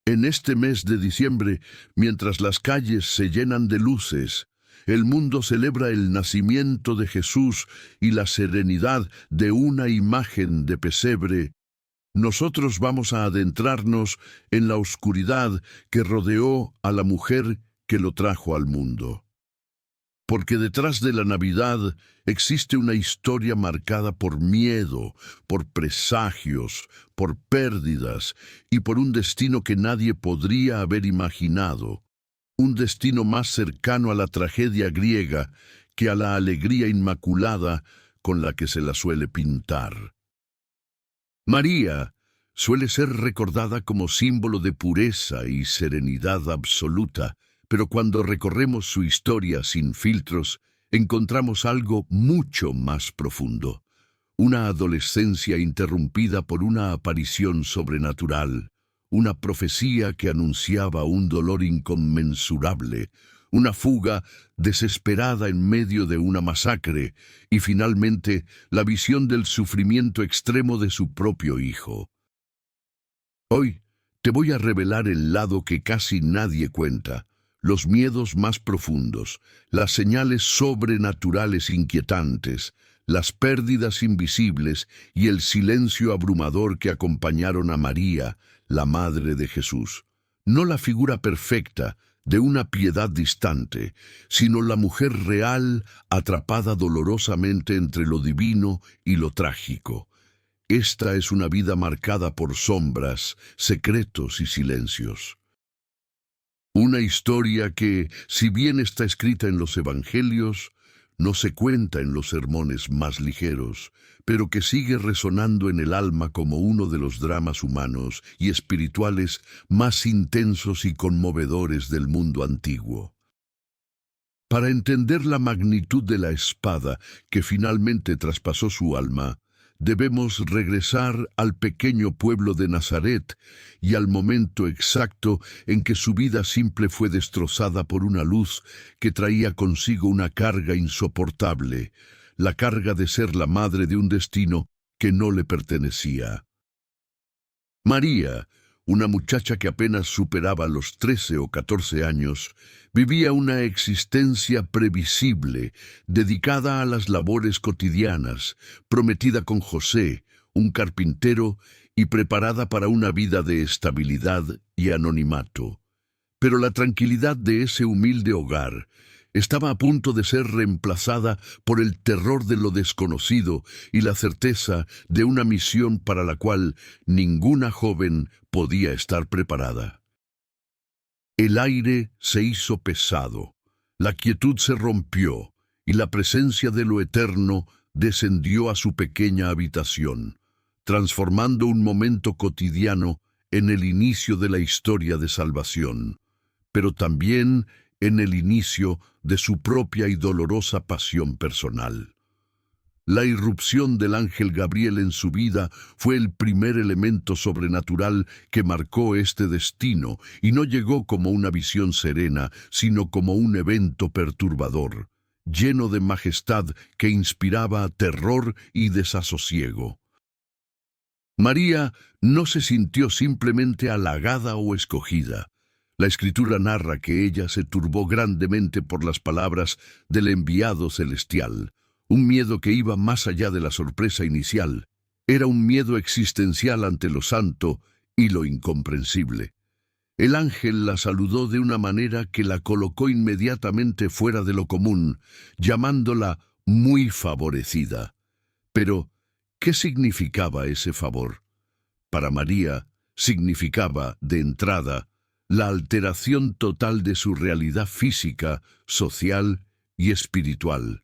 En este mes de diciembre, mientras las calles se llenan de luces, el mundo celebra el nacimiento de Jesús y la serenidad de una imagen de pesebre. Nosotros vamos a adentrarnos en la oscuridad que rodeó a la mujer que lo trajo al mundo. Porque detrás de la Navidad existe una historia marcada por miedo, por presagios, por pérdidas y por un destino que nadie podría haber imaginado. Un destino más cercano a la tragedia griega que a la alegría inmaculada con la que se la suele pintar. María suele ser recordada como símbolo de pureza y serenidad absoluta, pero cuando recorremos su historia sin filtros, encontramos algo mucho más profundo. Una adolescencia interrumpida por una aparición sobrenatural, una profecía que anunciaba un dolor inconmensurable, una fuga desesperada en medio de una masacre y finalmente la visión del sufrimiento extremo de su propio hijo. Hoy te voy a revelar el lado que casi nadie cuenta, los miedos más profundos, las señales sobrenaturales inquietantes, las pérdidas invisibles y el silencio abrumador que acompañaron a María, la Madre de Jesús. No la figura perfecta de una piedad distante, sino la mujer real atrapada dolorosamente entre lo divino y lo trágico. Esta es una vida marcada por sombras, secretos y silencios. Una historia que, si bien está escrita en los evangelios, no se cuenta en los sermones más ligeros, pero que sigue resonando en el alma como uno de los dramas humanos y espirituales más intensos y conmovedores del mundo antiguo. Para entender la magnitud de la espada que finalmente traspasó su alma, debemos regresar al pequeño pueblo de Nazaret y al momento exacto en que su vida simple fue destrozada por una luz que traía consigo una carga insoportable, la carga de ser la madre de un destino que no le pertenecía. María, una muchacha que apenas superaba los 13 o 14 años, vivía una existencia previsible, dedicada a las labores cotidianas, prometida con José, un carpintero, y preparada para una vida de estabilidad y anonimato. Pero la tranquilidad de ese humilde hogar estaba a punto de ser reemplazada por el terror de lo desconocido y la certeza de una misión para la cual ninguna joven podía estar preparada. El aire se hizo pesado, la quietud se rompió y la presencia de lo eterno descendió a su pequeña habitación, transformando un momento cotidiano en el inicio de la historia de salvación, pero también en el inicio de su propia y dolorosa pasión personal. La irrupción del ángel Gabriel en su vida fue el primer elemento sobrenatural que marcó este destino, y no llegó como una visión serena, sino como un evento perturbador, lleno de majestad que inspiraba terror y desasosiego. María no se sintió simplemente halagada o escogida. La Escritura narra que ella se turbó grandemente por las palabras del enviado celestial, un miedo que iba más allá de la sorpresa inicial. Era un miedo existencial ante lo santo y lo incomprensible. El ángel la saludó de una manera que la colocó inmediatamente fuera de lo común, llamándola muy favorecida. Pero, ¿qué significaba ese favor? Para María, significaba, de entrada, la alteración total de su realidad física, social y espiritual.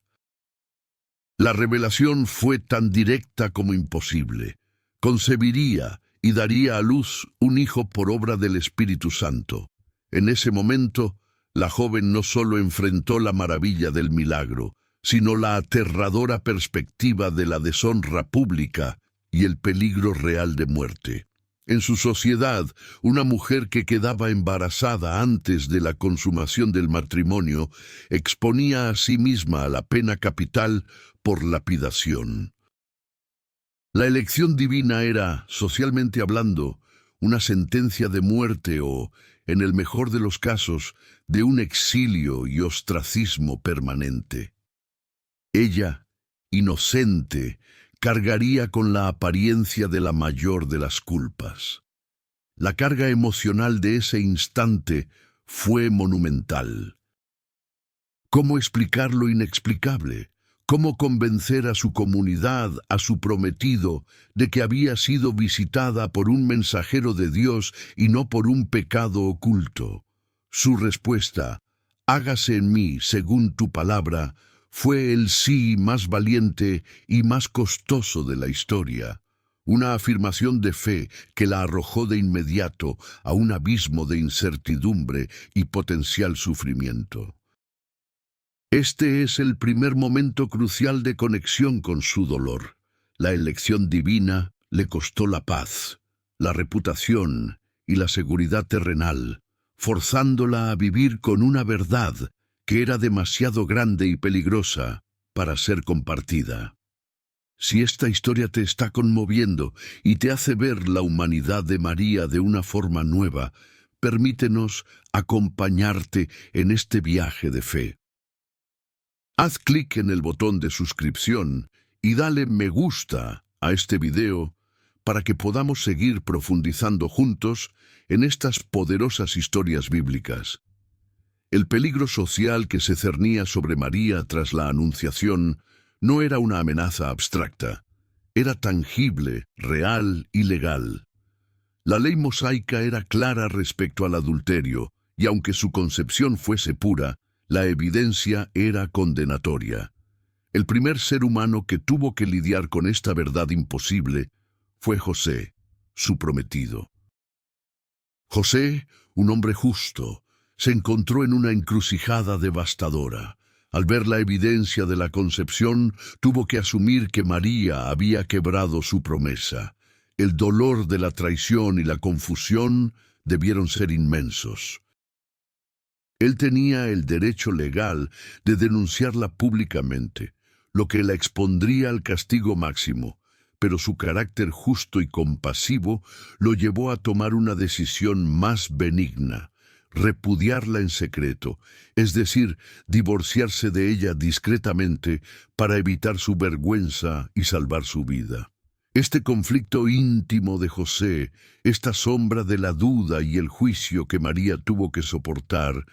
La revelación fue tan directa como imposible. Concebiría y daría a luz un hijo por obra del Espíritu Santo. En ese momento, la joven no solo enfrentó la maravilla del milagro, sino la aterradora perspectiva de la deshonra pública y el peligro real de muerte. En su sociedad, una mujer que quedaba embarazada antes de la consumación del matrimonio exponía a sí misma a la pena capital por lapidación. La elección divina era, socialmente hablando, una sentencia de muerte o, en el mejor de los casos, de un exilio y ostracismo permanente. Ella, inocente, cargaría con la apariencia de la mayor de las culpas. La carga emocional de ese instante fue monumental. ¿Cómo explicar lo inexplicable? ¿Cómo convencer a su comunidad, a su prometido, de que había sido visitada por un mensajero de Dios y no por un pecado oculto? Su respuesta, hágase en mí según tu palabra, fue el sí más valiente y más costoso de la historia. Una afirmación de fe que la arrojó de inmediato a un abismo de incertidumbre y potencial sufrimiento. Este es el primer momento crucial de conexión con su dolor. La elección divina le costó la paz, la reputación y la seguridad terrenal, forzándola a vivir con una verdad que era demasiado grande y peligrosa para ser compartida. Si esta historia te está conmoviendo y te hace ver la humanidad de María de una forma nueva, permítenos acompañarte en este viaje de fe. Haz clic en el botón de suscripción y dale me gusta a este video para que podamos seguir profundizando juntos en estas poderosas historias bíblicas. El peligro social que se cernía sobre María tras la Anunciación no era una amenaza abstracta, era tangible, real y legal. La ley mosaica era clara respecto al adulterio, y aunque su concepción fuese pura, la evidencia era condenatoria. El primer ser humano que tuvo que lidiar con esta verdad imposible fue José, su prometido. José, un hombre justo, se encontró en una encrucijada devastadora. Al ver la evidencia de la concepción, tuvo que asumir que María había quebrado su promesa. El dolor de la traición y la confusión debieron ser inmensos. Él tenía el derecho legal de denunciarla públicamente, lo que la expondría al castigo máximo, pero su carácter justo y compasivo lo llevó a tomar una decisión más benigna: repudiarla en secreto, es decir, divorciarse de ella discretamente para evitar su vergüenza y salvar su vida. Este conflicto íntimo de José, esta sombra de la duda y el juicio que María tuvo que soportar,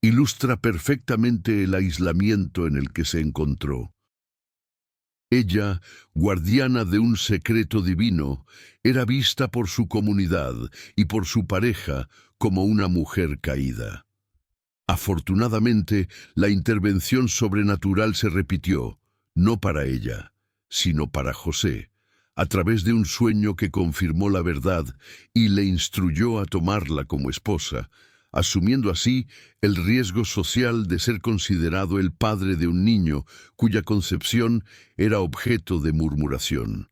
ilustra perfectamente el aislamiento en el que se encontró. Ella, guardiana de un secreto divino, era vista por su comunidad y por su pareja como una mujer caída. Afortunadamente, la intervención sobrenatural se repitió, no para ella, sino para José, a través de un sueño que confirmó la verdad y le instruyó a tomarla como esposa, asumiendo así el riesgo social de ser considerado el padre de un niño cuya concepción era objeto de murmuración.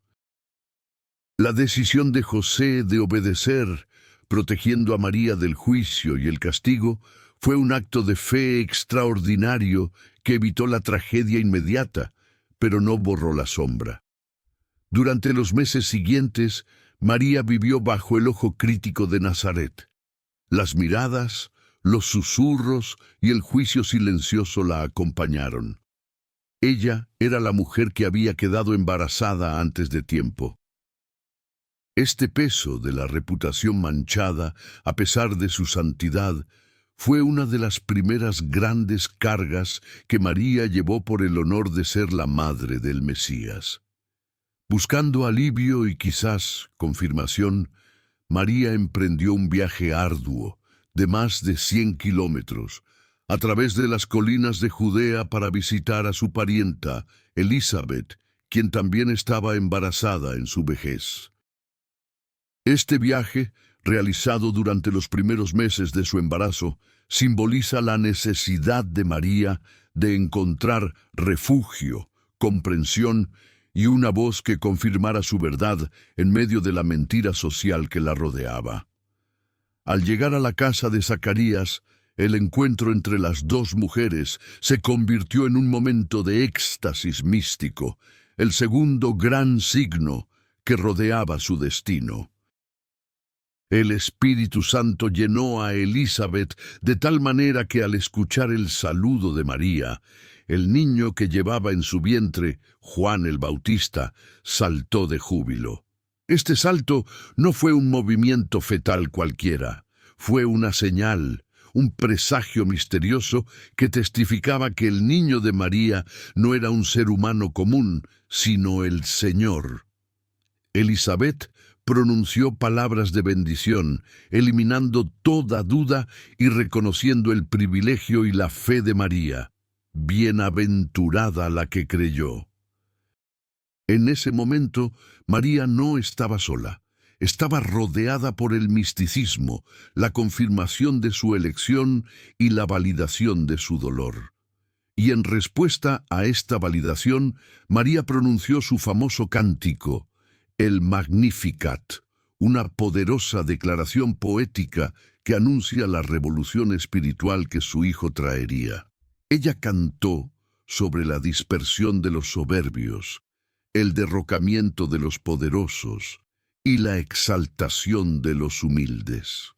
La decisión de José de obedecer, protegiendo a María del juicio y el castigo, fue un acto de fe extraordinario que evitó la tragedia inmediata, pero no borró la sombra. Durante los meses siguientes, María vivió bajo el ojo crítico de Nazaret. Las miradas, los susurros y el juicio silencioso la acompañaron. Ella era la mujer que había quedado embarazada antes de tiempo. Este peso de la reputación manchada, a pesar de su santidad, fue una de las primeras grandes cargas que María llevó por el honor de ser la madre del Mesías. Buscando alivio y quizás confirmación, María emprendió un viaje arduo de más de 100 kilómetros a través de las colinas de Judea para visitar a su parienta, Elizabeth, quien también estaba embarazada en su vejez. Este viaje, realizado durante los primeros meses de su embarazo, simboliza la necesidad de María de encontrar refugio, comprensión y una voz que confirmara su verdad en medio de la mentira social que la rodeaba. Al llegar a la casa de Zacarías, el encuentro entre las dos mujeres se convirtió en un momento de éxtasis místico, el segundo gran signo que rodeaba su destino. El Espíritu Santo llenó a Elizabeth de tal manera que al escuchar el saludo de María, el niño que llevaba en su vientre, Juan el Bautista, saltó de júbilo. Este salto no fue un movimiento fetal cualquiera, fue una señal, un presagio misterioso que testificaba que el niño de María no era un ser humano común, sino el Señor. Elizabeth pronunció palabras de bendición, eliminando toda duda y reconociendo el privilegio y la fe de María. Bienaventurada la que creyó. En ese momento, María no estaba sola. Estaba rodeada por el misticismo, la confirmación de su elección y la validación de su dolor. Y en respuesta a esta validación, María pronunció su famoso cántico, el Magnificat, una poderosa declaración poética que anuncia la revolución espiritual que su hijo traería. Ella cantó sobre la dispersión de los soberbios, el derrocamiento de los poderosos y la exaltación de los humildes.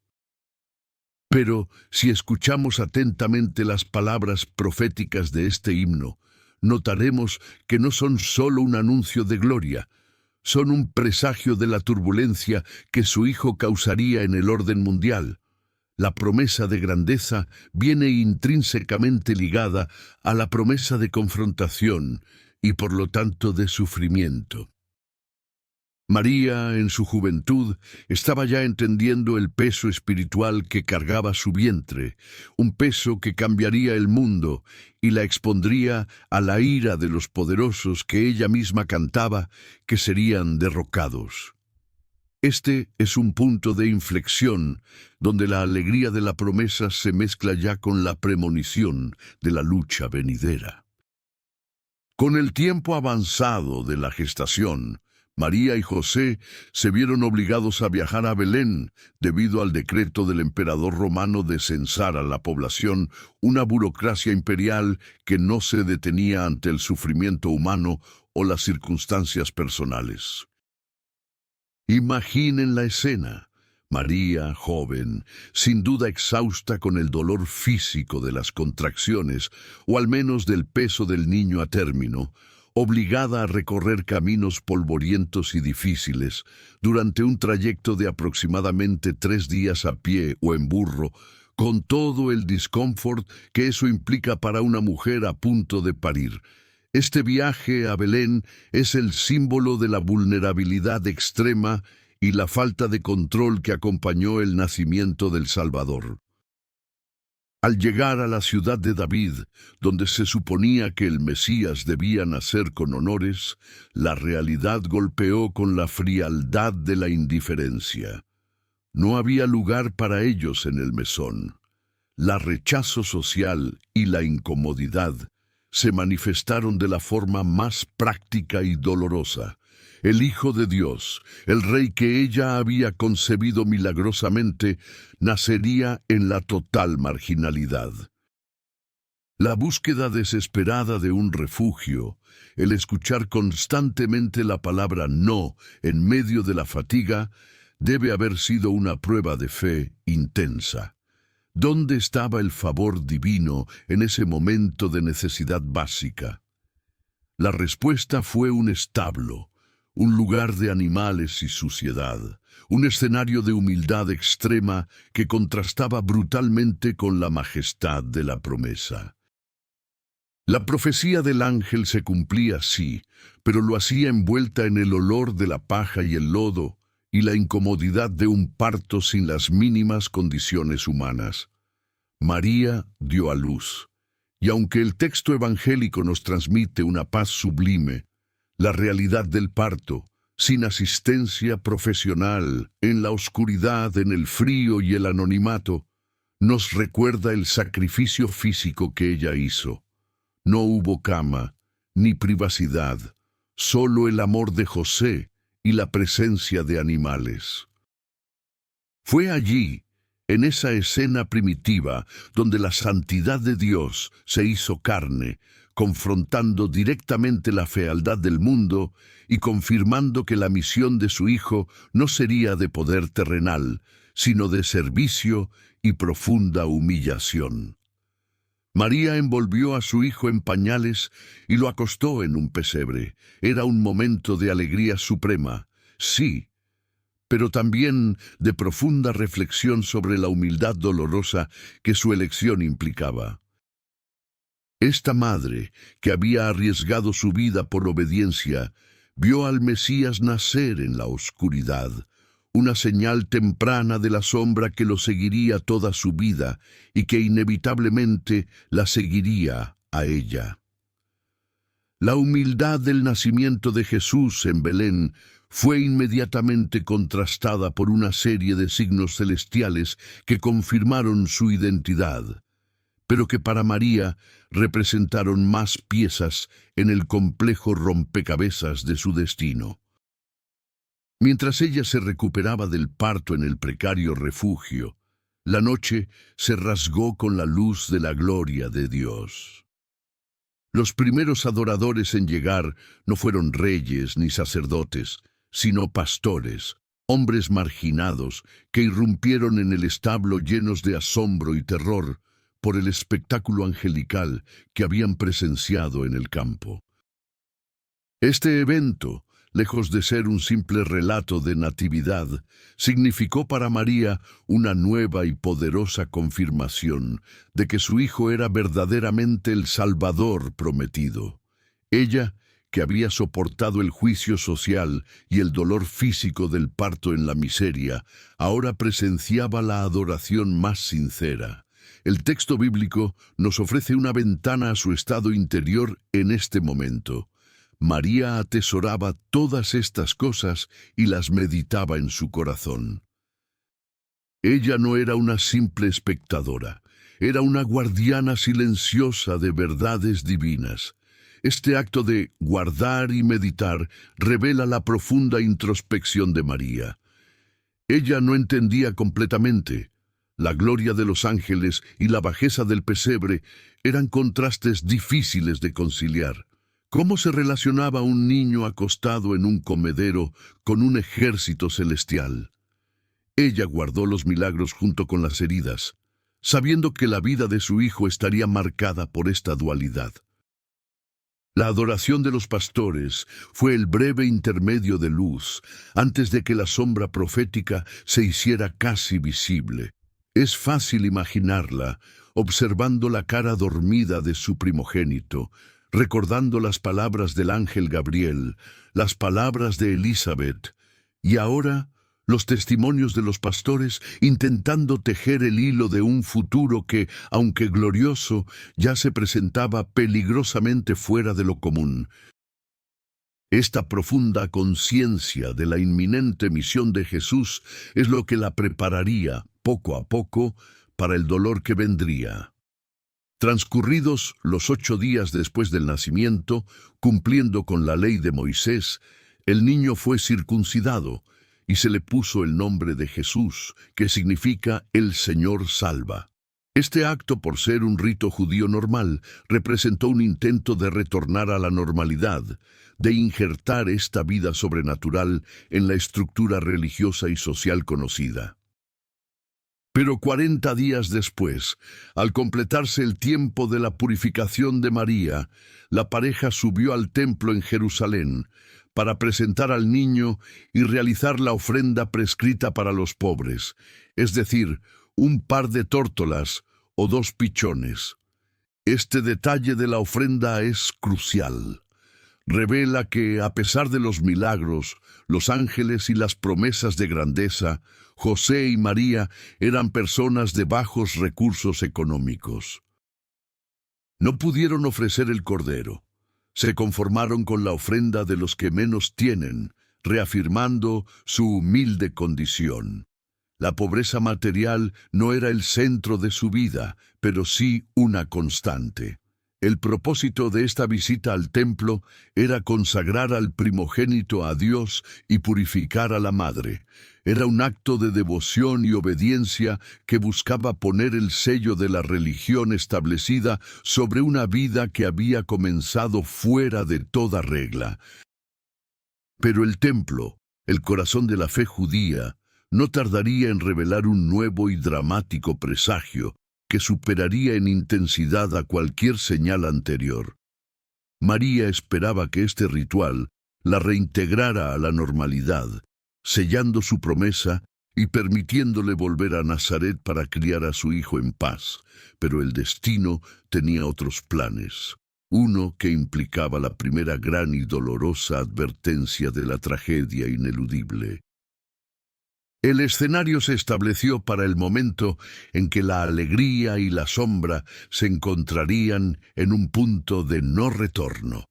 Pero si escuchamos atentamente las palabras proféticas de este himno, notaremos que no son solo un anuncio de gloria, son un presagio de la turbulencia que su hijo causaría en el orden mundial. La promesa de grandeza viene intrínsecamente ligada a la promesa de confrontación y por lo tanto de sufrimiento. María, en su juventud, estaba ya entendiendo el peso espiritual que cargaba su vientre, un peso que cambiaría el mundo y la expondría a la ira de los poderosos que ella misma cantaba que serían derrocados. Este es un punto de inflexión donde la alegría de la promesa se mezcla ya con la premonición de la lucha venidera. Con el tiempo avanzado de la gestación, María y José se vieron obligados a viajar a Belén debido al decreto del emperador romano de censar a la población, una burocracia imperial que no se detenía ante el sufrimiento humano o las circunstancias personales. Imaginen la escena. María, joven, sin duda exhausta con el dolor físico de las contracciones, o al menos del peso del niño a término, obligada a recorrer caminos polvorientos y difíciles, durante un trayecto de aproximadamente 3 días a pie o en burro, con todo el discomfort que eso implica para una mujer a punto de parir. Este viaje a Belén es el símbolo de la vulnerabilidad extrema y la falta de control que acompañó el nacimiento del Salvador. Al llegar a la ciudad de David, donde se suponía que el Mesías debía nacer con honores, la realidad golpeó con la frialdad de la indiferencia. No había lugar para ellos en el mesón. La rechazo social y la incomodidad se manifestaron de la forma más práctica y dolorosa. El Hijo de Dios, el Rey que ella había concebido milagrosamente, nacería en la total marginalidad. La búsqueda desesperada de un refugio, el escuchar constantemente la palabra no en medio de la fatiga, debe haber sido una prueba de fe intensa. ¿Dónde estaba el favor divino en ese momento de necesidad básica? La respuesta fue un establo, un lugar de animales y suciedad, un escenario de humildad extrema que contrastaba brutalmente con la majestad de la promesa. La profecía del ángel se cumplía sí, pero lo hacía envuelta en el olor de la paja y el lodo y la incomodidad de un parto sin las mínimas condiciones humanas. María dio a luz, y aunque el texto evangélico nos transmite una paz sublime, la realidad del parto, sin asistencia profesional, en la oscuridad, en el frío y el anonimato, nos recuerda el sacrificio físico que ella hizo. No hubo cama, ni privacidad, solo el amor de José y la presencia de animales. Fue allí, en esa escena primitiva, donde la santidad de Dios se hizo carne, confrontando directamente la fealdad del mundo y confirmando que la misión de su hijo no sería de poder terrenal, sino de servicio y profunda humillación. María envolvió a su hijo en pañales y lo acostó en un pesebre. Era un momento de alegría suprema, sí, pero también de profunda reflexión sobre la humildad dolorosa que su elección implicaba. Esta madre, que había arriesgado su vida por obediencia, vio al Mesías nacer en la oscuridad, una señal temprana de la sombra que lo seguiría toda su vida y que inevitablemente la seguiría a ella. La humildad del nacimiento de Jesús en Belén fue inmediatamente contrastada por una serie de signos celestiales que confirmaron su identidad, pero que para María representaron más piezas en el complejo rompecabezas de su destino. Mientras ella se recuperaba del parto en el precario refugio, la noche se rasgó con la luz de la gloria de Dios. Los primeros adoradores en llegar no fueron reyes ni sacerdotes, sino pastores, hombres marginados que irrumpieron en el establo llenos de asombro y terror por el espectáculo angelical que habían presenciado en el campo. Este evento, lejos de ser un simple relato de natividad, significó para María una nueva y poderosa confirmación de que su hijo era verdaderamente el Salvador prometido. Ella, que había soportado el juicio social y el dolor físico del parto en la miseria, ahora presenciaba la adoración más sincera. El texto bíblico nos ofrece una ventana a su estado interior en este momento. María atesoraba todas estas cosas y las meditaba en su corazón. Ella no era una simple espectadora, era una guardiana silenciosa de verdades divinas. Este acto de guardar y meditar revela la profunda introspección de María. Ella no entendía completamente. La gloria de los ángeles y la bajeza del pesebre eran contrastes difíciles de conciliar. ¿Cómo se relacionaba un niño acostado en un comedero con un ejército celestial? Ella guardó los milagros junto con las heridas, sabiendo que la vida de su hijo estaría marcada por esta dualidad. La adoración de los pastores fue el breve intermedio de luz antes de que la sombra profética se hiciera casi visible. Es fácil imaginarla observando la cara dormida de su primogénito, recordando las palabras del ángel Gabriel, las palabras de Elizabeth, y ahora los testimonios de los pastores intentando tejer el hilo de un futuro que, aunque glorioso, ya se presentaba peligrosamente fuera de lo común. Esta profunda conciencia de la inminente misión de Jesús es lo que la prepararía, poco a poco, para el dolor que vendría. Transcurridos los 8 días después del nacimiento, cumpliendo con la ley de Moisés, el niño fue circuncidado y se le puso el nombre de Jesús, que significa el Señor salva. Este acto, por ser un rito judío normal, representó un intento de retornar a la normalidad, de injertar esta vida sobrenatural en la estructura religiosa y social conocida. Pero 40 días después, al completarse el tiempo de la purificación de María, la pareja subió al templo en Jerusalén para presentar al niño y realizar la ofrenda prescrita para los pobres, es decir, un par de tórtolas o 2 pichones. Este detalle de la ofrenda es crucial. Revela que, a pesar de los milagros, los ángeles y las promesas de grandeza, José y María eran personas de bajos recursos económicos. No pudieron ofrecer el cordero. Se conformaron con la ofrenda de los que menos tienen, reafirmando su humilde condición. La pobreza material no era el centro de su vida, pero sí una constante. El propósito de esta visita al templo era consagrar al primogénito a Dios y purificar a la madre. Era un acto de devoción y obediencia que buscaba poner el sello de la religión establecida sobre una vida que había comenzado fuera de toda regla. Pero el templo, el corazón de la fe judía, no tardaría en revelar un nuevo y dramático presagio que superaría en intensidad a cualquier señal anterior. María esperaba que este ritual la reintegrara a la normalidad, sellando su promesa y permitiéndole volver a Nazaret para criar a su hijo en paz. Pero el destino tenía otros planes. Uno que implicaba la primera gran y dolorosa advertencia de la tragedia ineludible. El escenario se estableció para el momento en que la alegría y la sombra se encontrarían en un punto de no retorno.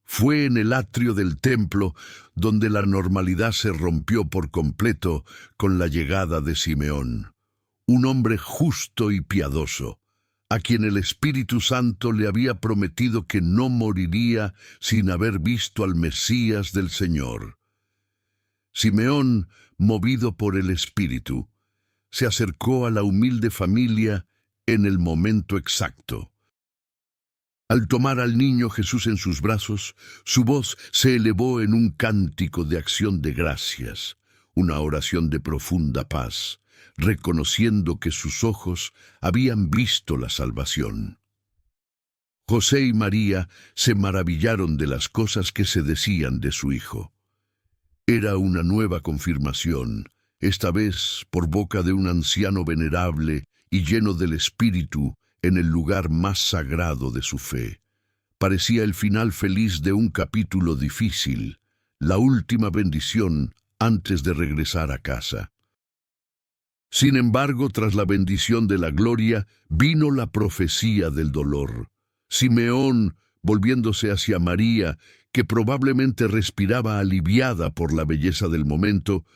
Fue en el atrio del templo donde la normalidad se rompió por completo con la llegada de Simeón, un hombre justo y piadoso, a quien el Espíritu Santo le había prometido que no moriría sin haber visto al Mesías del Señor. Simeón, movido por el Espíritu, se acercó a la humilde familia en el momento exacto. Al tomar al niño Jesús en sus brazos, su voz se elevó en un cántico de acción de gracias, una oración de profunda paz, reconociendo que sus ojos habían visto la salvación. José y María se maravillaron de las cosas que se decían de su hijo. Era una nueva confirmación, esta vez por boca de un anciano venerable y lleno del Espíritu en el lugar más sagrado de su fe. Parecía el final feliz de un capítulo difícil, la última bendición antes de regresar a casa. Sin embargo, tras la bendición de la gloria, vino la profecía del dolor. Simeón, volviéndose hacia María, que probablemente respiraba aliviada por la belleza del momento,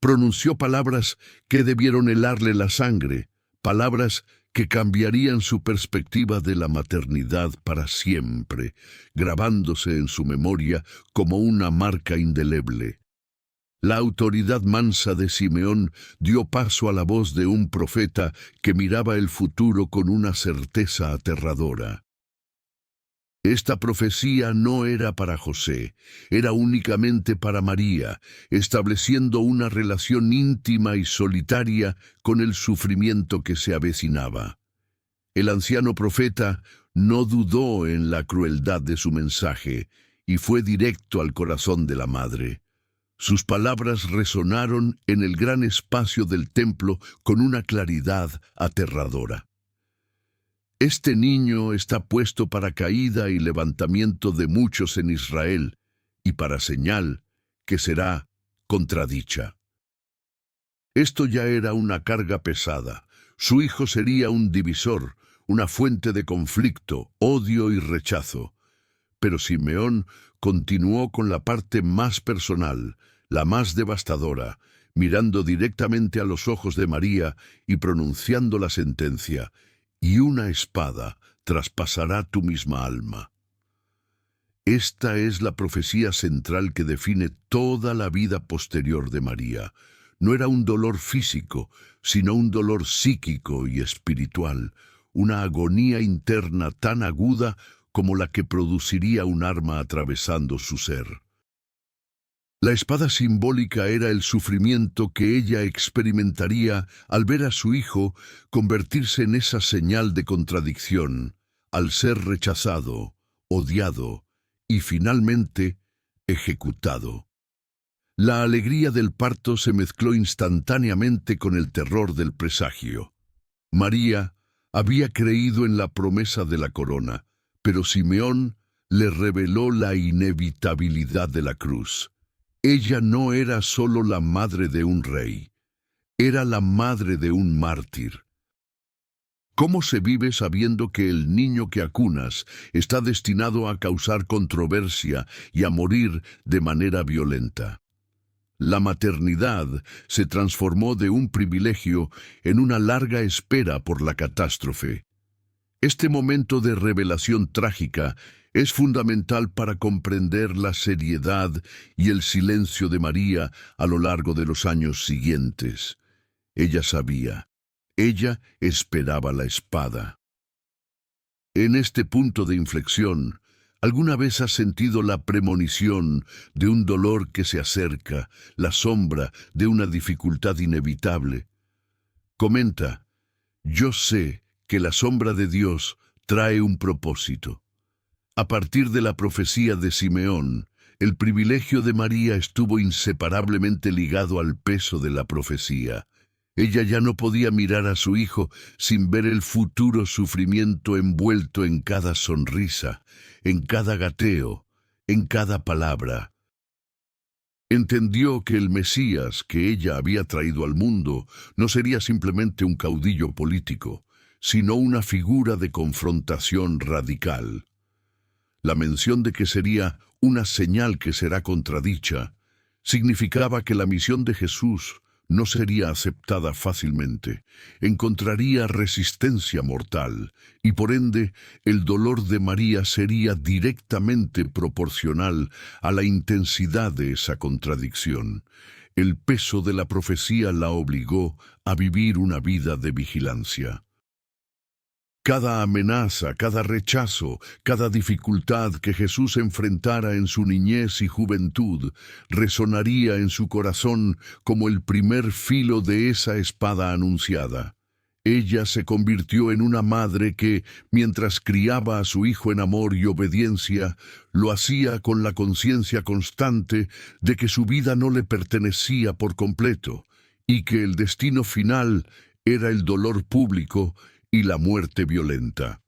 pronunció palabras que debieron helarle la sangre, palabras que cambiarían su perspectiva de la maternidad para siempre, grabándose en su memoria como una marca indeleble. La autoridad mansa de Simeón dio paso a la voz de un profeta que miraba el futuro con una certeza aterradora. Esta profecía no era para José, era únicamente para María, estableciendo una relación íntima y solitaria con el sufrimiento que se avecinaba. El anciano profeta no dudó en la crueldad de su mensaje y fue directo al corazón de la madre. Sus palabras resonaron en el gran espacio del templo con una claridad aterradora. Este niño está puesto para caída y levantamiento de muchos en Israel, y para señal que será contradicha. Esto ya era una carga pesada. Su hijo sería un divisor, una fuente de conflicto, odio y rechazo. Pero Simeón continuó con la parte más personal, la más devastadora, mirando directamente a los ojos de María y pronunciando la sentencia: «Y una espada traspasará tu misma alma». Esta es la profecía central que define toda la vida posterior de María. No era un dolor físico, sino un dolor psíquico y espiritual, una agonía interna tan aguda como la que produciría un arma atravesando su ser. La espada simbólica era el sufrimiento que ella experimentaría al ver a su hijo convertirse en esa señal de contradicción, al ser rechazado, odiado y finalmente ejecutado. La alegría del parto se mezcló instantáneamente con el terror del presagio. María había creído en la promesa de la corona, pero Simeón le reveló la inevitabilidad de la cruz. Ella no era solo la madre de un rey, era la madre de un mártir. ¿Cómo se vive sabiendo que el niño que acunas está destinado a causar controversia y a morir de manera violenta? La maternidad se transformó de un privilegio en una larga espera por la catástrofe. Este momento de revelación trágica es fundamental para comprender la seriedad y el silencio de María a lo largo de los años siguientes. Ella sabía, ella esperaba la espada. En este punto de inflexión, ¿alguna vez has sentido la premonición de un dolor que se acerca, la sombra de una dificultad inevitable? Comenta, yo sé que la sombra de Dios trae un propósito. A partir de la profecía de Simeón, el privilegio de María estuvo inseparablemente ligado al peso de la profecía. Ella ya no podía mirar a su hijo sin ver el futuro sufrimiento envuelto en cada sonrisa, en cada gateo, en cada palabra. Entendió que el Mesías que ella había traído al mundo no sería simplemente un caudillo político, sino una figura de confrontación radical. La mención de que sería una señal que será contradicha significaba que la misión de Jesús no sería aceptada fácilmente, encontraría resistencia mortal, y por ende el dolor de María sería directamente proporcional a la intensidad de esa contradicción. El peso de la profecía la obligó a vivir una vida de vigilancia. Cada amenaza, cada rechazo, cada dificultad que Jesús enfrentara en su niñez y juventud resonaría en su corazón como el primer filo de esa espada anunciada. Ella se convirtió en una madre que, mientras criaba a su hijo en amor y obediencia, lo hacía con la conciencia constante de que su vida no le pertenecía por completo y que el destino final era el dolor público y la muerte violenta.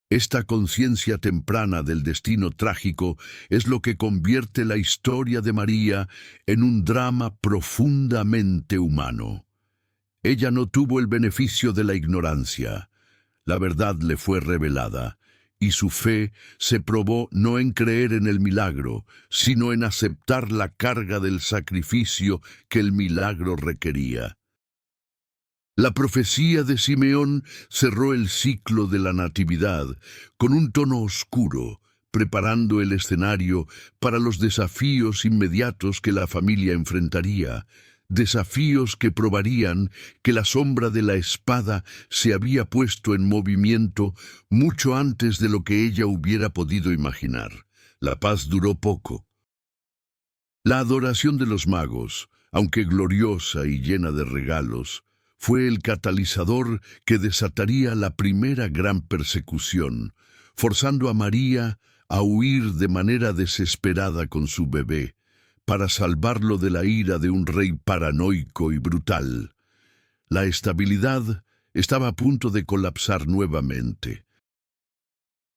Esta conciencia temprana del destino trágico es lo que convierte la historia de María en un drama profundamente humano. Ella no tuvo el beneficio de la ignorancia. La verdad le fue revelada, y su fe se probó no en creer en el milagro, sino en aceptar la carga del sacrificio que el milagro requería. La profecía de Simeón cerró el ciclo de la Natividad con un tono oscuro, preparando el escenario para los desafíos inmediatos que la familia enfrentaría, desafíos que probarían que la sombra de la espada se había puesto en movimiento mucho antes de lo que ella hubiera podido imaginar. La paz duró poco. La adoración de los magos, aunque gloriosa y llena de regalos, fue el catalizador que desataría la primera gran persecución, forzando a María a huir de manera desesperada con su bebé, para salvarlo de la ira de un rey paranoico y brutal. La estabilidad estaba a punto de colapsar nuevamente.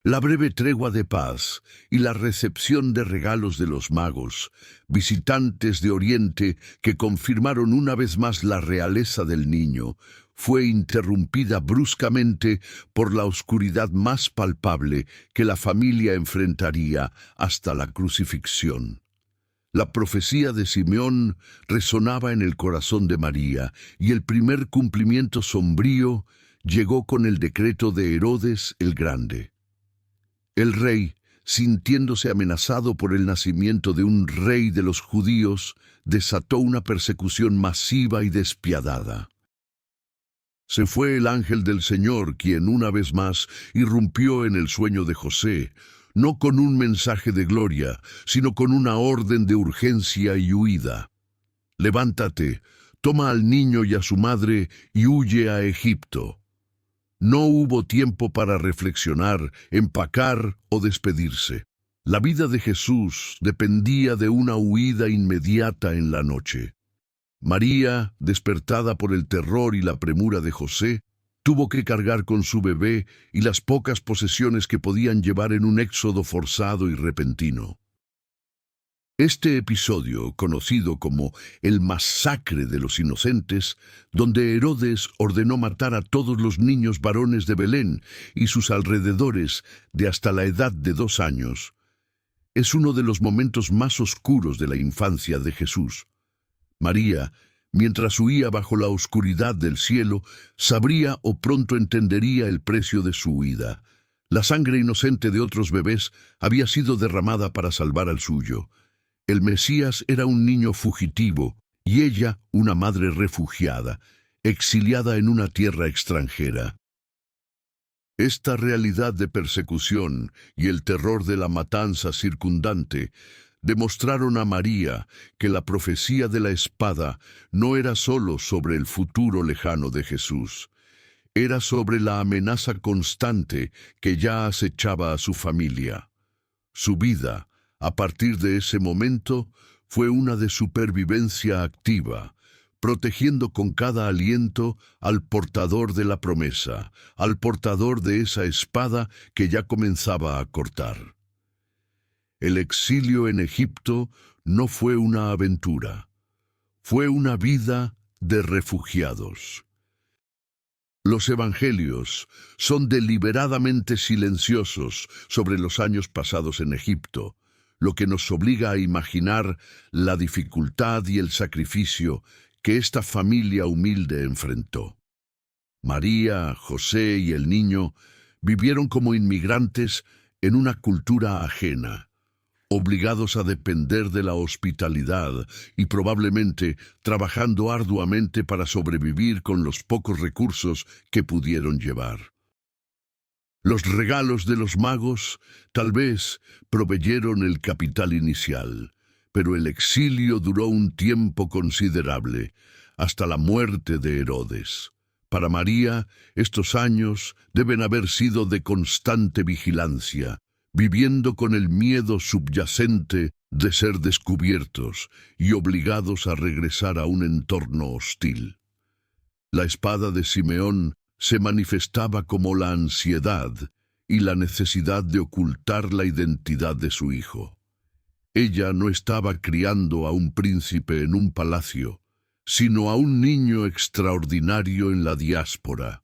La breve tregua de paz y la recepción de regalos de los magos, visitantes de Oriente que confirmaron una vez más la realeza del niño, fue interrumpida bruscamente por la oscuridad más palpable que la familia enfrentaría hasta la crucifixión. La profecía de Simeón resonaba en el corazón de María, y el primer cumplimiento sombrío llegó con el decreto de Herodes el Grande. El rey, sintiéndose amenazado por el nacimiento de un rey de los judíos, desató una persecución masiva y despiadada. Se fue el ángel del Señor, quien una vez más irrumpió en el sueño de José, no con un mensaje de gloria, sino con una orden de urgencia y huida. Levántate, toma al niño y a su madre y huye a Egipto. No hubo tiempo para reflexionar, empacar o despedirse. La vida de Jesús dependía de una huida inmediata en la noche. María, despertada por el terror y la premura de José, tuvo que cargar con su bebé y las pocas posesiones que podían llevar en un éxodo forzado y repentino. Este episodio, conocido como el Masacre de los Inocentes, donde Herodes ordenó matar a todos los niños varones de Belén y sus alrededores de hasta la edad de 2 años, es uno de los momentos más oscuros de la infancia de Jesús. María, Mientras huía bajo la oscuridad del cielo, sabría o pronto entendería el precio de su huida. La sangre inocente de otros bebés había sido derramada para salvar al suyo. El Mesías era un niño fugitivo y ella una madre refugiada, exiliada en una tierra extranjera. Esta realidad de persecución y el terror de la matanza circundante demostraron a María que la profecía de la espada no era sólo sobre el futuro lejano de Jesús, era sobre la amenaza constante que ya acechaba a su familia. Su vida, a partir de ese momento, fue una de supervivencia activa, protegiendo con cada aliento al portador de la promesa, al portador de esa espada que ya comenzaba a cortar. El exilio en Egipto no fue una aventura, fue una vida de refugiados. Los evangelios son deliberadamente silenciosos sobre los años pasados en Egipto, lo que nos obliga a imaginar la dificultad y el sacrificio que esta familia humilde enfrentó. María, José y el niño vivieron como inmigrantes en una cultura ajena, obligados a depender de la hospitalidad y probablemente trabajando arduamente para sobrevivir con los pocos recursos que pudieron llevar. Los regalos de los magos tal vez proveyeron el capital inicial, pero el exilio duró un tiempo considerable, hasta la muerte de Herodes. Para María, estos años deben haber sido de constante vigilancia, viviendo con el miedo subyacente de ser descubiertos y obligados a regresar a un entorno hostil. La espada de Simeón se manifestaba como la ansiedad y la necesidad de ocultar la identidad de su hijo. Ella no estaba criando a un príncipe en un palacio, sino a un niño extraordinario en la diáspora.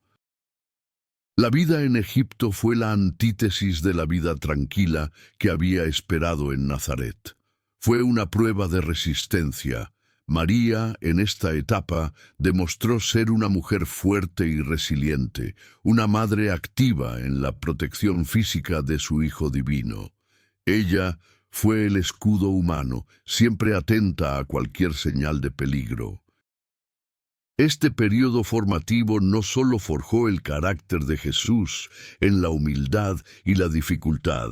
La vida en Egipto fue la antítesis de la vida tranquila que había esperado en Nazaret. Fue una prueba de resistencia. María, en esta etapa, demostró ser una mujer fuerte y resiliente, una madre activa en la protección física de su Hijo divino. Ella fue el escudo humano, siempre atenta a cualquier señal de peligro. Este periodo formativo no solo forjó el carácter de Jesús en la humildad y la dificultad,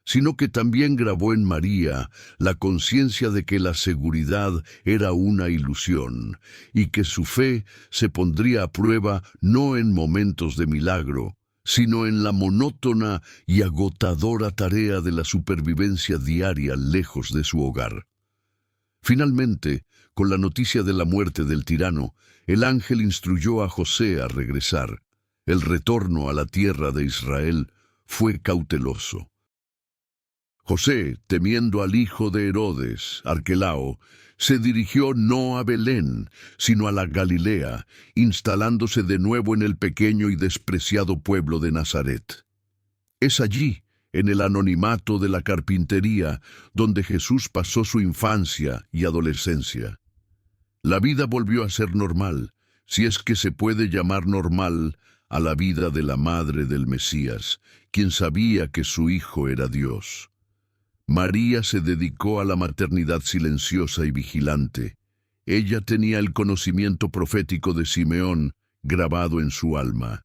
sino que también grabó en María la conciencia de que la seguridad era una ilusión y que su fe se pondría a prueba no en momentos de milagro, sino en la monótona y agotadora tarea de la supervivencia diaria lejos de su hogar. Finalmente, con la noticia de la muerte del tirano, el ángel instruyó a José a regresar. El retorno a la tierra de Israel fue cauteloso. José, temiendo al hijo de Herodes, Arquelao, se dirigió no a Belén, sino a la Galilea, instalándose de nuevo en el pequeño y despreciado pueblo de Nazaret. Es allí, en el anonimato de la carpintería, donde Jesús pasó su infancia y adolescencia. La vida volvió a ser normal, si es que se puede llamar normal a la vida de la madre del Mesías, quien sabía que su hijo era Dios. María se dedicó a la maternidad silenciosa y vigilante. Ella tenía el conocimiento profético de Simeón grabado en su alma.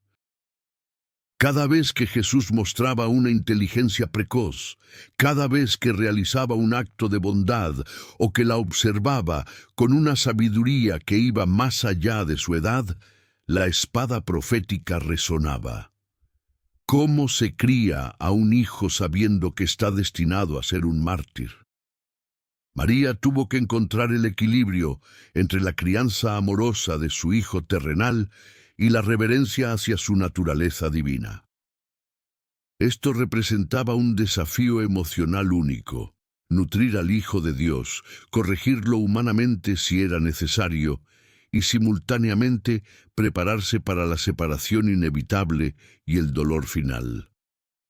Cada vez que Jesús mostraba una inteligencia precoz, cada vez que realizaba un acto de bondad o que la observaba con una sabiduría que iba más allá de su edad, la espada profética resonaba. ¿Cómo se cría a un hijo sabiendo que está destinado a ser un mártir? María tuvo que encontrar el equilibrio entre la crianza amorosa de su hijo terrenal y la reverencia hacia su naturaleza divina. Esto representaba un desafío emocional único: nutrir al Hijo de Dios, corregirlo humanamente si era necesario, y simultáneamente prepararse para la separación inevitable y el dolor final.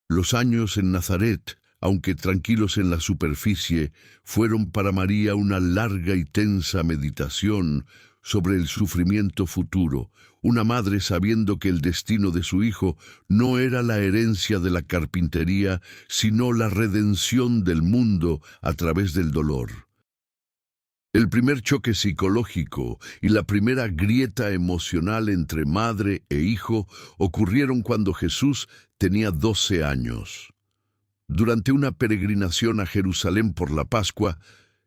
Los años en Nazaret, aunque tranquilos en la superficie, fueron para María una larga y tensa meditación sobre el sufrimiento futuro, una madre sabiendo que el destino de su hijo no era la herencia de la carpintería, sino la redención del mundo a través del dolor. El primer choque psicológico y la primera grieta emocional entre madre e hijo ocurrieron cuando Jesús tenía 12 años. Durante una peregrinación a Jerusalén por la Pascua,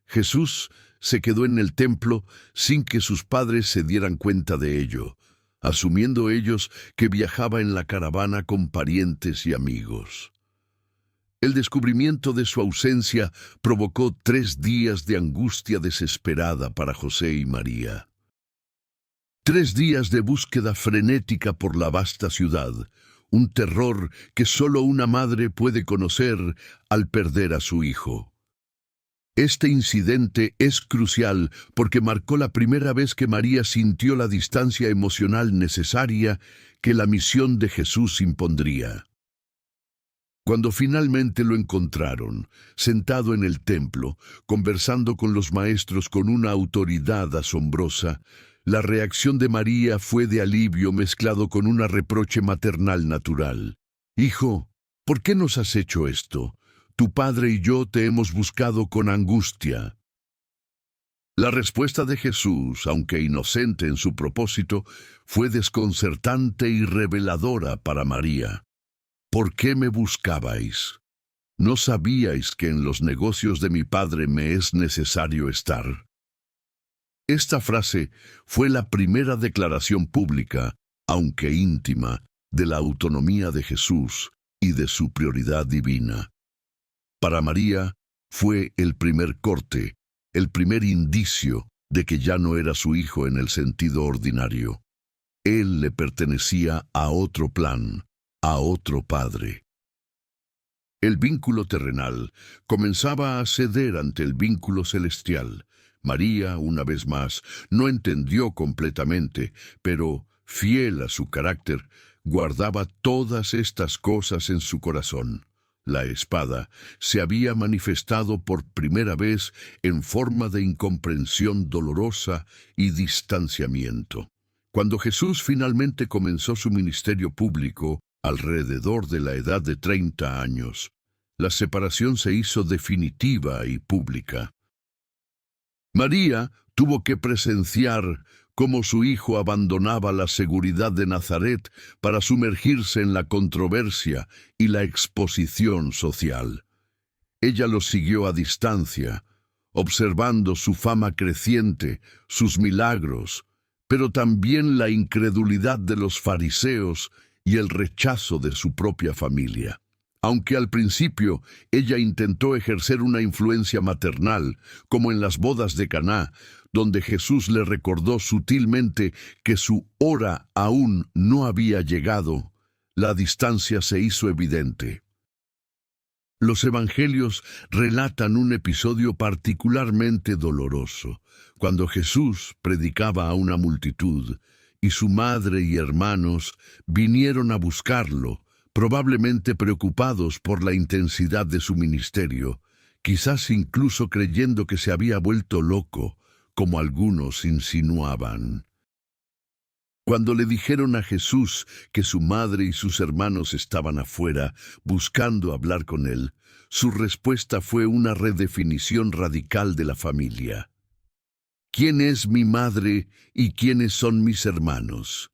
Jesús se quedó en el templo sin que sus padres se dieran cuenta de ello, asumiendo ellos que viajaba en la caravana con parientes y amigos. El descubrimiento de su ausencia provocó 3 días de angustia desesperada para José y María. 3 días de búsqueda frenética por la vasta ciudad, un terror que solo una madre puede conocer al perder a su hijo. Este incidente es crucial porque marcó la primera vez que María sintió la distancia emocional necesaria que la misión de Jesús impondría. Cuando finalmente lo encontraron, sentado en el templo, conversando con los maestros con una autoridad asombrosa, la reacción de María fue de alivio mezclado con un reproche maternal natural. «Hijo, ¿por qué nos has hecho esto? Tu padre y yo te hemos buscado con angustia». La respuesta de Jesús, aunque inocente en su propósito, fue desconcertante y reveladora para María. «¿Por qué me buscabais? ¿No sabíais que en los negocios de mi Padre me es necesario estar?» Esta frase fue la primera declaración pública, aunque íntima, de la autonomía de Jesús y de su prioridad divina. Para María fue el primer corte, el primer indicio de que ya no era su hijo en el sentido ordinario. Él le pertenecía a otro plan, a otro padre. El vínculo terrenal comenzaba a ceder ante el vínculo celestial. María, una vez más, no entendió completamente, pero, fiel a su carácter, guardaba todas estas cosas en su corazón. La espada se había manifestado por primera vez en forma de incomprensión dolorosa y distanciamiento. Cuando Jesús finalmente comenzó su ministerio público, alrededor de la edad de 30 años, la separación se hizo definitiva y pública. María tuvo que presenciar cómo su hijo abandonaba la seguridad de Nazaret para sumergirse en la controversia y la exposición social. Ella lo siguió a distancia, observando su fama creciente, sus milagros, pero también la incredulidad de los fariseos y el rechazo de su propia familia. Aunque al principio ella intentó ejercer una influencia maternal, como en las bodas de Caná, donde Jesús le recordó sutilmente que su hora aún no había llegado, la distancia se hizo evidente. Los evangelios relatan un episodio particularmente doloroso, cuando Jesús predicaba a una multitud, y su madre y hermanos vinieron a buscarlo, probablemente preocupados por la intensidad de su ministerio, quizás incluso creyendo que se había vuelto loco, como algunos insinuaban. Cuando le dijeron a Jesús que su madre y sus hermanos estaban afuera, buscando hablar con él, su respuesta fue una redefinición radical de la familia. ¿Quién es mi madre y quiénes son mis hermanos?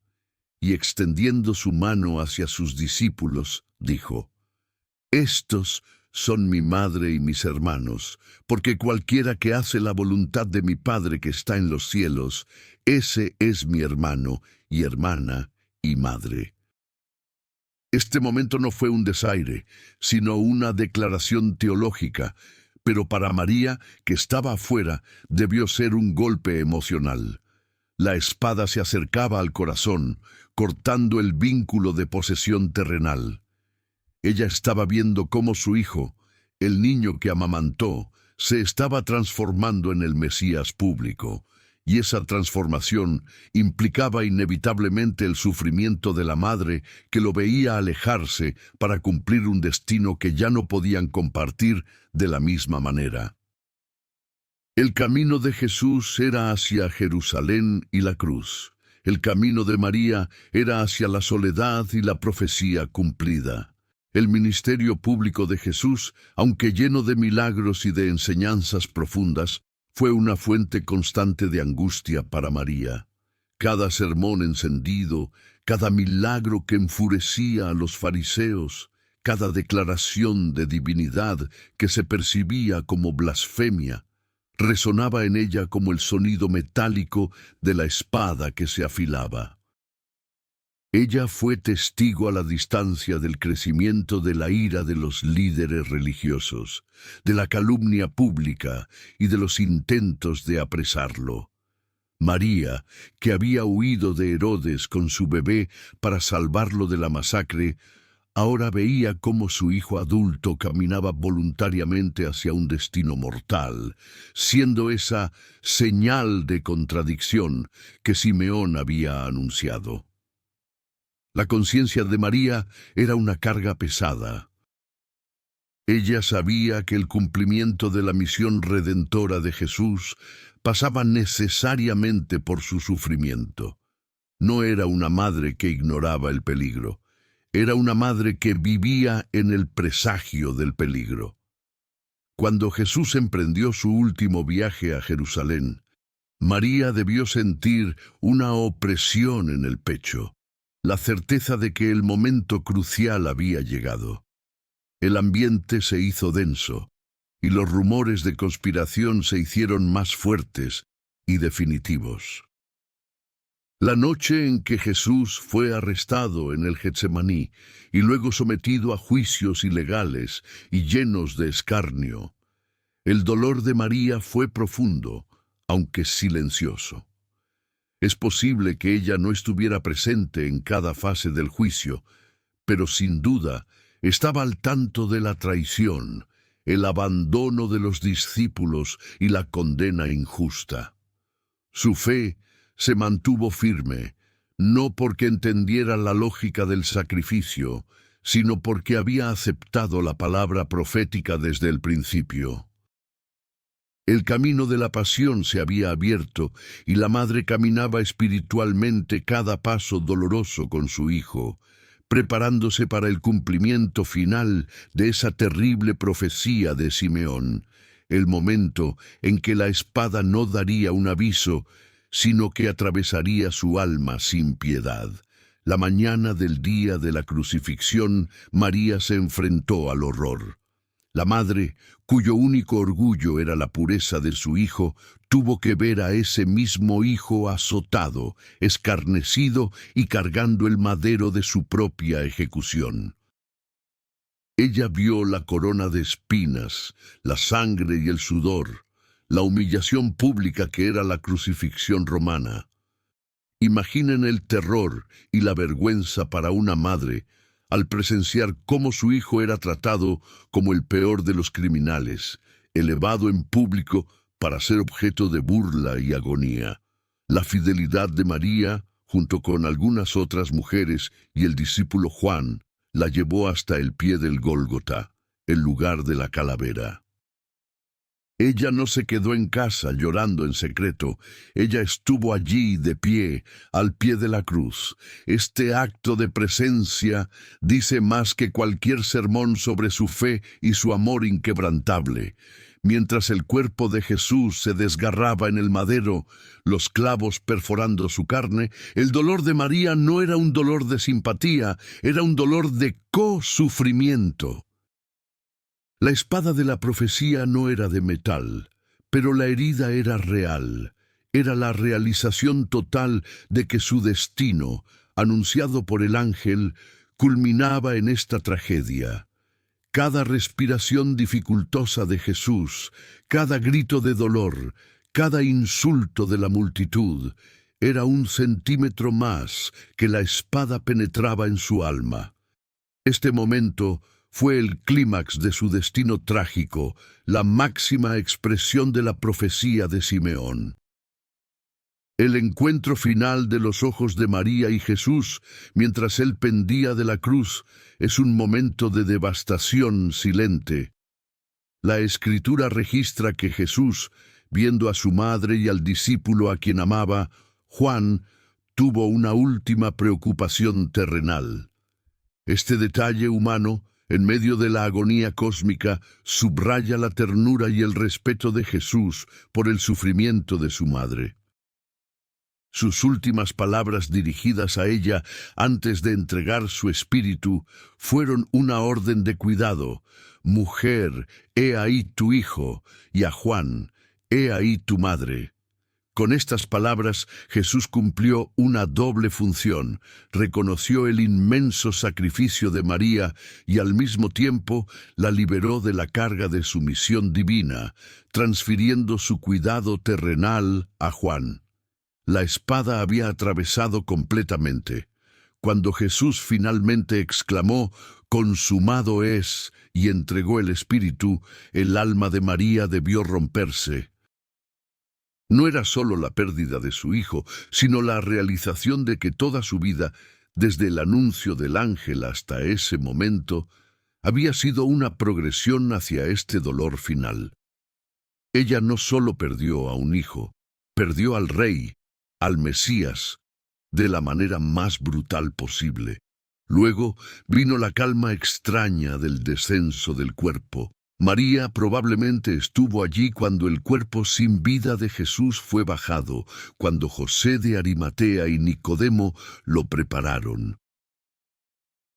Y extendiendo su mano hacia sus discípulos, dijo: Estos son mi madre y mis hermanos, porque cualquiera que hace la voluntad de mi Padre que está en los cielos, ese es mi hermano y hermana y madre. Este momento no fue un desaire, sino una declaración teológica, pero para María, que estaba afuera, debió ser un golpe emocional. La espada se acercaba al corazón, cortando el vínculo de posesión terrenal. Ella estaba viendo cómo su hijo, el niño que amamantó, se estaba transformando en el Mesías público, y esa transformación implicaba inevitablemente el sufrimiento de la madre que lo veía alejarse para cumplir un destino que ya no podían compartir de la misma manera. El camino de Jesús era hacia Jerusalén y la cruz. El camino de María era hacia la soledad y la profecía cumplida. El ministerio público de Jesús, aunque lleno de milagros y de enseñanzas profundas, fue una fuente constante de angustia para María. Cada sermón encendido, cada milagro que enfurecía a los fariseos, cada declaración de divinidad que se percibía como blasfemia, resonaba en ella como el sonido metálico de la espada que se afilaba. Ella fue testigo a la distancia del crecimiento de la ira de los líderes religiosos, de la calumnia pública y de los intentos de apresarlo. María, que había huido de Herodes con su bebé para salvarlo de la masacre, ahora veía cómo su hijo adulto caminaba voluntariamente hacia un destino mortal, siendo esa señal de contradicción que Simeón había anunciado. La conciencia de María era una carga pesada. Ella sabía que el cumplimiento de la misión redentora de Jesús pasaba necesariamente por su sufrimiento. No era una madre que ignoraba el peligro. Era una madre que vivía en el presagio del peligro. Cuando Jesús emprendió su último viaje a Jerusalén, María debió sentir una opresión en el pecho, la certeza de que el momento crucial había llegado. El ambiente se hizo denso, y los rumores de conspiración se hicieron más fuertes y definitivos. La noche en que Jesús fue arrestado en el Getsemaní y luego sometido a juicios ilegales y llenos de escarnio, el dolor de María fue profundo, aunque silencioso. Es posible que ella no estuviera presente en cada fase del juicio, pero sin duda estaba al tanto de la traición, el abandono de los discípulos y la condena injusta. Su fe se mantuvo firme, no porque entendiera la lógica del sacrificio, sino porque había aceptado la palabra profética desde el principio. El camino de la pasión se había abierto y la madre caminaba espiritualmente cada paso doloroso con su hijo, preparándose para el cumplimiento final de esa terrible profecía de Simeón, el momento en que la espada no daría un aviso, sino que atravesaría su alma sin piedad. La mañana del día de la crucifixión, María se enfrentó al horror. La madre, cuyo único orgullo era la pureza de su hijo, tuvo que ver a ese mismo hijo azotado, escarnecido y cargando el madero de su propia ejecución. Ella vio la corona de espinas, la sangre y el sudor, la humillación pública que era la crucifixión romana. Imaginen el terror y la vergüenza para una madre al presenciar cómo su hijo era tratado como el peor de los criminales, elevado en público para ser objeto de burla y agonía. La fidelidad de María, junto con algunas otras mujeres y el discípulo Juan, la llevó hasta el pie del Gólgota, el lugar de la calavera. Ella no se quedó en casa llorando en secreto. Ella estuvo allí de pie, al pie de la cruz. Este acto de presencia dice más que cualquier sermón sobre su fe y su amor inquebrantable. Mientras el cuerpo de Jesús se desgarraba en el madero, los clavos perforando su carne, el dolor de María no era un dolor de simpatía, era un dolor de co-sufrimiento. La espada de la profecía no era de metal, pero la herida era real. Era la realización total de que su destino, anunciado por el ángel, culminaba en esta tragedia. Cada respiración dificultosa de Jesús, cada grito de dolor, cada insulto de la multitud, era un centímetro más que la espada penetraba en su alma. Este momento fue el clímax de su destino trágico, la máxima expresión de la profecía de Simeón. El encuentro final de los ojos de María y Jesús, mientras él pendía de la cruz, es un momento de devastación silente. La Escritura registra que Jesús, Viendo a su madre y al discípulo a quien amaba, Juan tuvo una última preocupación terrenal. Este detalle humano, en medio de la agonía cósmica, subraya la ternura y el respeto de Jesús por el sufrimiento de su madre. Sus últimas palabras dirigidas a ella antes de entregar su espíritu fueron una orden de cuidado: «Mujer, he ahí tu hijo», y a Juan: «He ahí tu madre». Con estas palabras, Jesús cumplió una doble función: reconoció el inmenso sacrificio de María y al mismo tiempo la liberó de la carga de su misión divina, transfiriendo su cuidado terrenal a Juan. La espada había atravesado completamente. Cuando Jesús finalmente exclamó: «Consumado es», y entregó el espíritu, el alma de María debió romperse. No era solo la pérdida de su hijo, sino la realización de que toda su vida, desde el anuncio del ángel hasta ese momento, había sido una progresión hacia este dolor final. Ella no solo perdió a un hijo, perdió al Rey, al Mesías, de la manera más brutal posible. Luego vino la calma extraña del descenso del cuerpo. María probablemente estuvo allí cuando el cuerpo sin vida de Jesús fue bajado, cuando José de Arimatea y Nicodemo lo prepararon.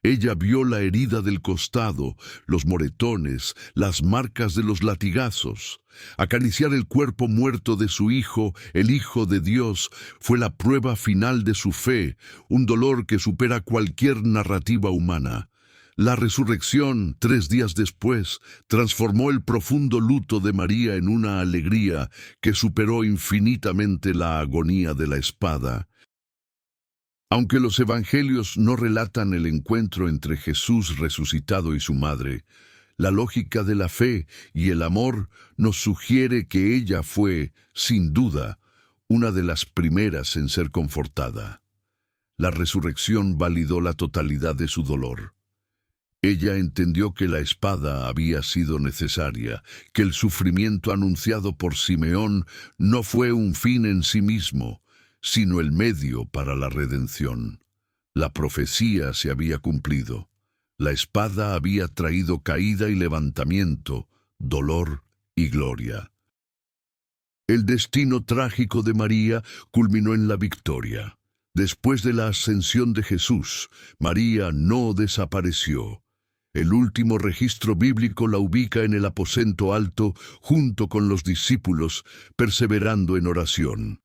Ella vio la herida del costado, los moretones, las marcas de los latigazos. Acariciar el cuerpo muerto de su hijo, el Hijo de Dios, fue la prueba final de su fe, un dolor que supera cualquier narrativa humana. La resurrección, 3 días después, transformó el profundo luto de María en una alegría que superó infinitamente la agonía de la espada. Aunque los evangelios no relatan el encuentro entre Jesús resucitado y su madre, la lógica de la fe y el amor nos sugiere que ella fue, sin duda, una de las primeras en ser confortada. La resurrección validó la totalidad de su dolor. Ella entendió que la espada había sido necesaria, que el sufrimiento anunciado por Simeón no fue un fin en sí mismo, sino el medio para la redención. La profecía se había cumplido. La espada había traído caída y levantamiento, dolor y gloria. El destino trágico de María culminó en la victoria. Después de la ascensión de Jesús, María no desapareció. El último registro bíblico la ubica en el aposento alto junto con los discípulos, perseverando en oración.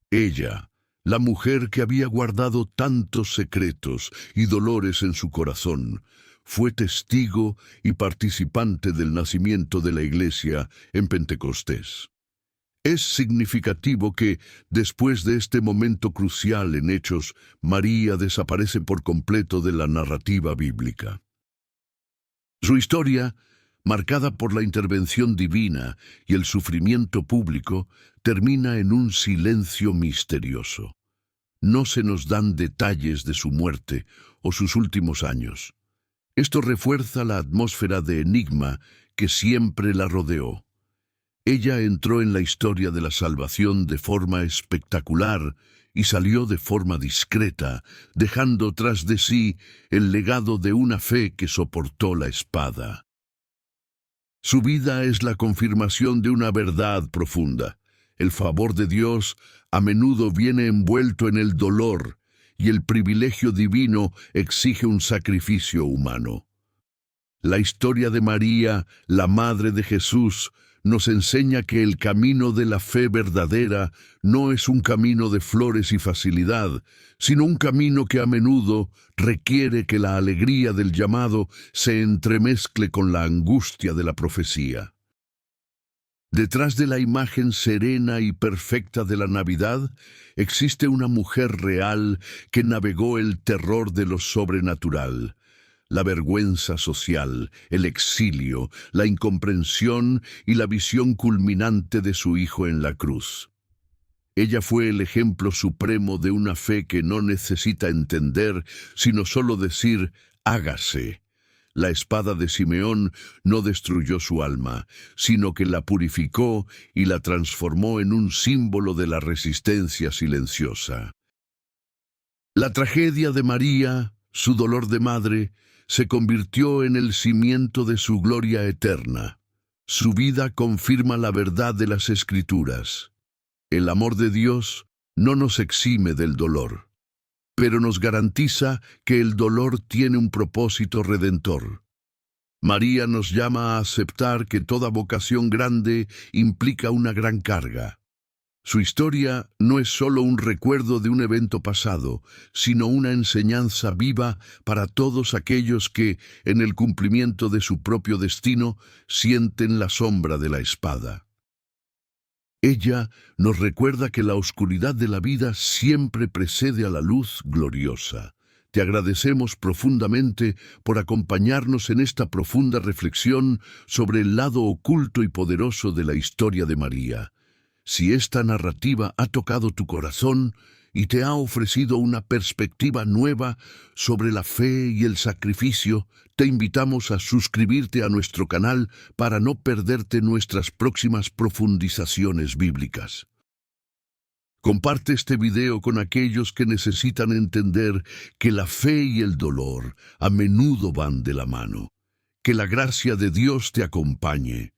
Ella, la mujer que había guardado tantos secretos y dolores en su corazón, fue testigo y participante del nacimiento de la Iglesia en Pentecostés. Es significativo que, después de este momento crucial en Hechos, María desaparece por completo de la narrativa bíblica. Su historia, marcada por la intervención divina y el sufrimiento público, termina en un silencio misterioso. No se nos dan detalles de su muerte o sus últimos años. Esto refuerza la atmósfera de enigma que siempre la rodeó. Ella entró en la historia de la salvación de forma espectacular y salió de forma discreta, dejando tras de sí el legado de una fe que soportó la espada. Su vida es la confirmación de una verdad profunda. El favor de Dios a menudo viene envuelto en el dolor, y el privilegio divino exige un sacrificio humano. La historia de María, la Madre de Jesús, nos enseña que el camino de la fe verdadera no es un camino de flores y facilidad, sino un camino que a menudo requiere que la alegría del llamado se entremezcle con la angustia de la profecía. Detrás de la imagen serena y perfecta de la Navidad, existe una mujer real que navegó el terror de lo sobrenatural. La vergüenza social, el exilio, la incomprensión y la visión culminante de su hijo en la cruz. Ella fue el ejemplo supremo de una fe que no necesita entender, sino solo decir, hágase. La espada de Simeón no destruyó su alma, sino que la purificó y la transformó en un símbolo de la resistencia silenciosa. La tragedia de María, su dolor de madre, se convirtió en el cimiento de su gloria eterna. Su vida confirma la verdad de las Escrituras. El amor de Dios no nos exime del dolor, pero nos garantiza que el dolor tiene un propósito redentor. María nos llama a aceptar que toda vocación grande implica una gran carga. Su historia no es solo un recuerdo de un evento pasado, sino una enseñanza viva para todos aquellos que, en el cumplimiento de su propio destino, sienten la sombra de la espada. Ella nos recuerda que la oscuridad de la vida siempre precede a la luz gloriosa. Te agradecemos profundamente por acompañarnos en esta profunda reflexión sobre el lado oculto y poderoso de la historia de María. Si esta narrativa ha tocado tu corazón y te ha ofrecido una perspectiva nueva sobre la fe y el sacrificio, te invitamos a suscribirte a nuestro canal para no perderte nuestras próximas profundizaciones bíblicas. Comparte este video con aquellos que necesitan entender que la fe y el dolor a menudo van de la mano. Que la gracia de Dios te acompañe.